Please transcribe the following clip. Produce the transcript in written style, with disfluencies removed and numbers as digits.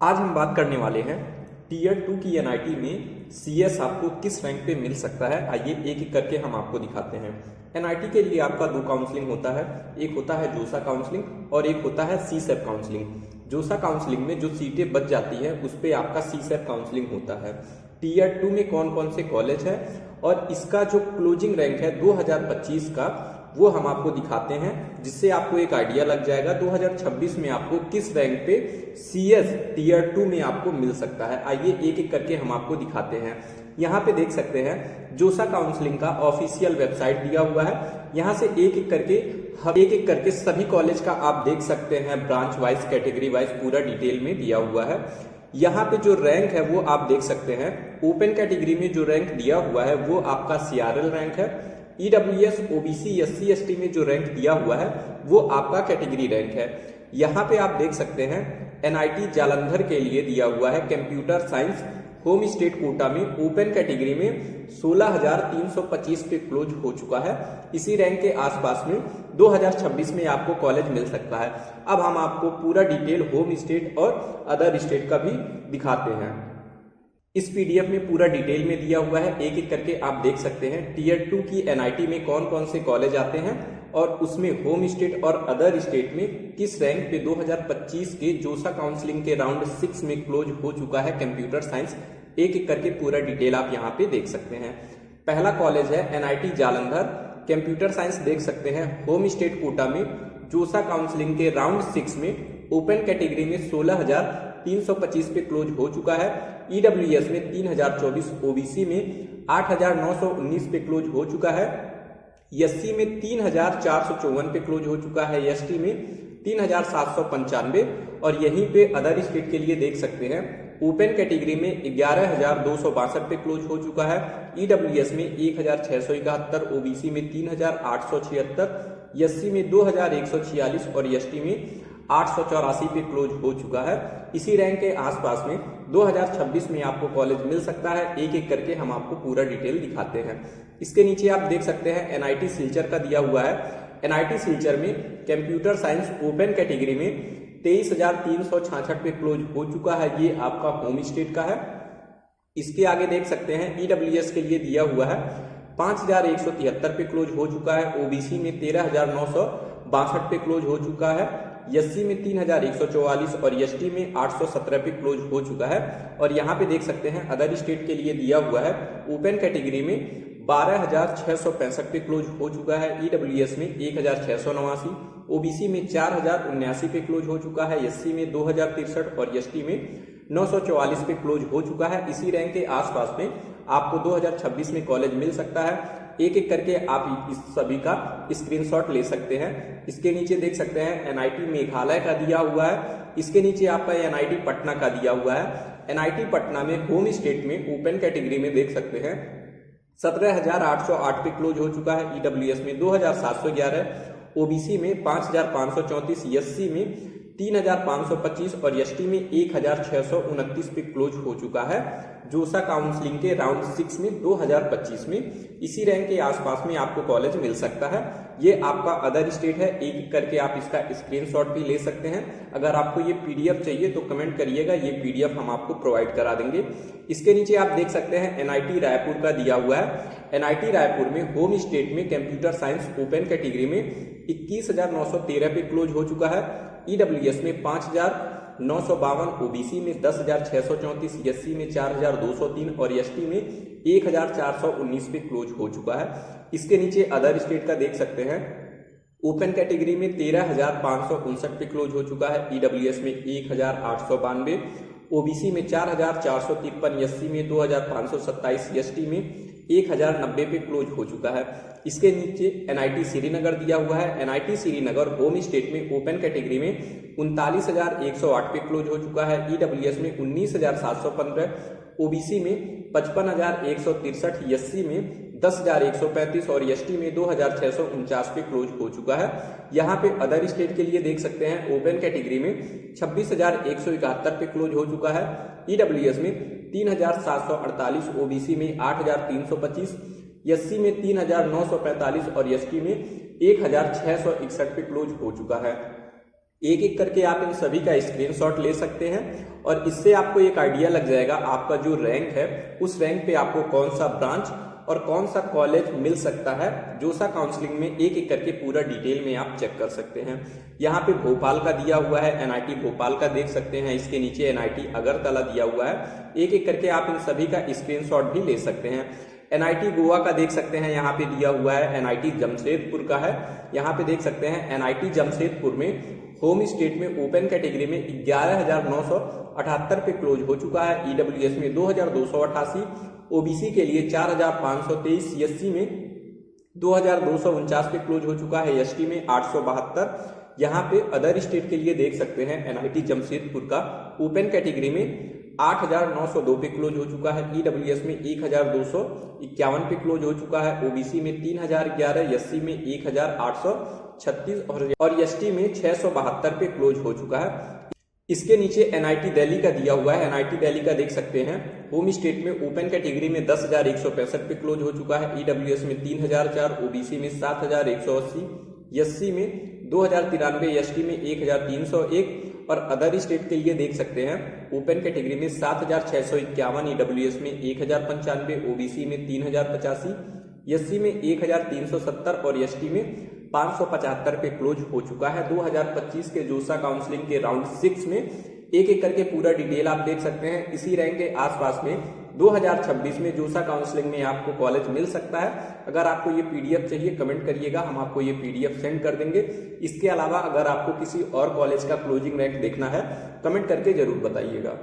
आज हम बात करने वाले हैं टीयर 2 की एनआईटी में सीएस आपको किस रैंक पे मिल सकता है। आइए एक एक करके हम आपको दिखाते हैं। एनआईटी के लिए आपका दो काउंसलिंग होता है, एक होता है जोसा काउंसलिंग और एक होता है सीसेप काउंसलिंग। जोसा काउंसलिंग में जो सीटें बच जाती है उस पे आपका सीसेप काउंसलिंग होता है। टीयर 2 में कौन कौन से कॉलेज है और इसका जो क्लोजिंग रैंक है 2025 का वो हम आपको दिखाते हैं, जिससे आपको एक आइडिया लग जाएगा 2026 में आपको किस रैंक पे सीएस टीयर 2 में आपको मिल सकता है। आइए एक एक करके हम आपको दिखाते हैं। यहाँ पे देख सकते हैं जोसा काउंसलिंग का ऑफिशियल वेबसाइट दिया हुआ है। यहाँ से एक एक करके सभी कॉलेज का आप देख सकते हैं, ब्रांच वाइज कैटेगरी वाइज पूरा डिटेल में दिया हुआ है। यहाँ पे जो रैंक है वो आप देख सकते हैं। ओपन कैटेगरी में जो रैंक दिया हुआ है वो आपका सीआरएल रैंक है। ईडब्ल्यूएस ओबीसी एससी एसटी में जो रैंक दिया हुआ है वो आपका कैटेगरी रैंक है। यहाँ पे आप देख सकते हैं एनआईटी जालंधर के लिए दिया हुआ है computer science home state quota में ओपन कैटेगरी में 16,325 पे क्लोज हो चुका है। इसी रैंक के आसपास में 2026 में आपको कॉलेज मिल सकता है। अब हम आपको पूरा डिटेल होम स्टेट और अदर स्टेट का भी दिखाते हैं। इस पीडीएफ में पूरा डिटेल में दिया हुआ है, एक एक करके आप देख सकते हैं टीयर 2 की एनआईटी में कौन कौन से कॉलेज आते हैं और उसमें होम स्टेट और अदर स्टेट में किस रैंक पे 2025 के जोसा काउंसलिंग के राउंड 6 में क्लोज हो चुका है कंप्यूटर साइंस। एक एक करके पूरा डिटेल आप यहाँ पे देख सकते हैं। पहला कॉलेज है एनआईटी जालंधर कंप्यूटर साइंस, देख सकते हैं होम स्टेट कोटा में जोसा काउंसलिंग के राउंड 6 में ओपन कैटेगरी में 16,325 पे क्लोज हो चुका है। ईडब्ल्यूएस में 3,024, ओबीसी में 8,919 पे क्लोज हो चुका है। एससी में 3,454 पे क्लोज हो चुका है। एसटी में 3,795 और यहीं पे अदर स्टेट के लिए देख सकते हैं ओपन कैटेगरी में 11,262 पे क्लोज हो चुका है। ईडब्ल्यूएस में 1,671, ओबीसी में 3,876, एससी में 2,146 और एसटी में 884 पे क्लोज हो चुका है। इसी रैंक के आसपास में 2026 में आपको कॉलेज मिल सकता है। एक एक करके हम आपको पूरा डिटेल दिखाते हैं। इसके नीचे आप देख सकते हैं एनआईटी सिलचर का दिया हुआ है। एनआईटी सिलचर में कंप्यूटर साइंस ओपन कैटेगरी में 23,366 पे क्लोज हो चुका है। ये आपका होम स्टेट का है। इसके आगे देख सकते हैं ईडब्ल्यूएस के लिए दिया हुआ है 5,173 पे क्लोज हो चुका है। ओबीसी में 13,962 पे क्लोज हो चुका है। एससी में 3,144 और एसटी में 817 पे क्लोज हो चुका है। और यहाँ पे देख सकते हैं अदर स्टेट के लिए दिया हुआ है ओपन कैटेगरी में 12,665 पे क्लोज हो चुका है। ईडब्ल्यूएस में 1,689, ओबीसी में 4,079 पे क्लोज हो चुका है। एससी में 2,063 और एसटी में 944 पे क्लोज हो चुका है। इसी रैंक के आसपास में आपको 2026 में कॉलेज मिल सकता है। एक एक करके आप इस सभी का स्क्रीनशॉट ले सकते हैं। इसके नीचे देख सकते हैं एनआईटी मेघालय का दिया हुआ है। इसके नीचे आपका एनआईटी पटना का दिया हुआ है। एनआईटी पटना में होम स्टेट में ओपन कैटेगरी में देख सकते हैं 17,808 पे क्लोज हो चुका है। ईडब्ल्यूएस में 2,711, ओबीसी में 5,534, एससी में 3,525 और एसटी में 1,629 पे क्लोज हो चुका है जोसा काउंसलिंग के राउंड 6 में 2025 में। इसी रैंक के आसपास में आपको कॉलेज मिल सकता है। ये आपका अदर स्टेट है। एक एक करके आप इसका स्क्रीनशॉट भी ले सकते हैं। अगर आपको ये पीडीएफ चाहिए तो कमेंट करिएगा, ये पीडीएफ हम आपको प्रोवाइड करा देंगे। इसके नीचे आप देख सकते हैं एनआईटी रायपुर का दिया हुआ है। एनआईटी रायपुर में होम स्टेट में कंप्यूटर साइंस ओपन कैटेगरी में 21,913 पे क्लोज हो चुका है। ईडब्ल्यूएस में 5,952, ओबीसी में 10,634, एससी में 4,203 और एसटी में 1,419 पे क्लोज हो चुका है। इसके नीचे अदर स्टेट का देख सकते हैं ओपन कैटेगरी में 13,559 पे क्लोज हो चुका है। ईडब्ल्यूएस में 1,892, ओबीसी में 4,453, एससी में 2,527, एसटी में 1,090 पे क्लोज हो चुका है। इसके नीचे एनआईटी श्रीनगर दिया हुआ है। एनआईटी श्रीनगर होम स्टेट में ओपन कैटेगरी में 39,108 पे क्लोज हो चुका है। ईडब्ल्यूएस में 19,715, ओबीसी में 55,163, एससी में 10,135 और एसटी में 2,649 पे क्लोज हो चुका है। यहाँ पे अदर स्टेट के लिए देख सकते हैं ओपन कैटेगरी में 26,171 पे क्लोज हो चुका है। ईडब्ल्यूएस में 3,748, ओबीसी में 8,325, एससी में 3,945 और एसटी में 1,661 पे क्लोज हो चुका है। एक एक करके आप इन सभी का स्क्रीनशॉट ले सकते हैं और इससे आपको एक आइडिया लग जाएगा आपका जो रैंक है उस रैंक पे आपको कौन सा ब्रांच और कौन सा कॉलेज मिल सकता है। जोसा काउंसलिंग में एक एक करके पूरा डिटेल में आप चेक कर सकते हैं। यहाँ पे भोपाल का दिया हुआ है, एनआईटी भोपाल का देख सकते हैं, इसके नीचे एनआईटी अगरतला दिया हुआ है। एक एक करके आप इन सभी का स्क्रीनशॉट भी ले सकते हैं। एनआईटी गोवा का देख सकते हैं, यहाँ पे दिया हुआ है। एनआईटी जमशेदपुर का है, यहाँ पे देख सकते हैं। एनआईटी जमशेदपुर में होम स्टेट में ओपन कैटेगरी में 11,978 पे क्लोज हो चुका है। ईडब्ल्यूएस में 2,288, ओबीसी के लिए 4,523, एससी में 2,249 पे क्लोज हो चुका है, एसटी में 872। यहाँ पे अदर स्टेट के लिए देख सकते हैं एनआईटी जमशेदपुर का ओपन कैटेगरी में 8,902 पे क्लोज हो चुका है, ईडब्ल्यूएस में 1,251 पे क्लोज हो चुका है, ओबीसी में 3,011, एससी में 1,836 और एसटी में 672 पे क्लोज हो चुका है। इसके नीचे एनआईटी दिल्ली का दिया हुआ है। एनआईटी दिल्ली का देख सकते हैं, होम स्टेट में ओपन कैटेगरी में 10,165 पे क्लोज हो चुका है, ईडब्ल्यूएस में 3,004, ओबीसी में 7,180, एससी में 2,093, एसटी में 1,301 और अदर स्टेट के लिए देख सकते हैं ओपन कैटेगरी में 7,651, ईडब्ल्यूएस में 1,095, ओबीसी में 3,085, एससी में 1,370 और एसटी में 575 पे क्लोज हो चुका है। 2025 के जोसा काउंसलिंग के राउंड 6 में एक एक करके पूरा डिटेल आप देख सकते हैं। इसी रैंक के आसपास में 2026 में जोसा काउंसलिंग में आपको कॉलेज मिल सकता है। अगर आपको ये पीडीएफ चाहिए कमेंट करिएगा, हम आपको ये पीडीएफ सेंड कर देंगे। इसके अलावा अगर आपको किसी और कॉलेज का क्लोजिंग रैंक देखना है कमेंट करके जरूर बताइएगा।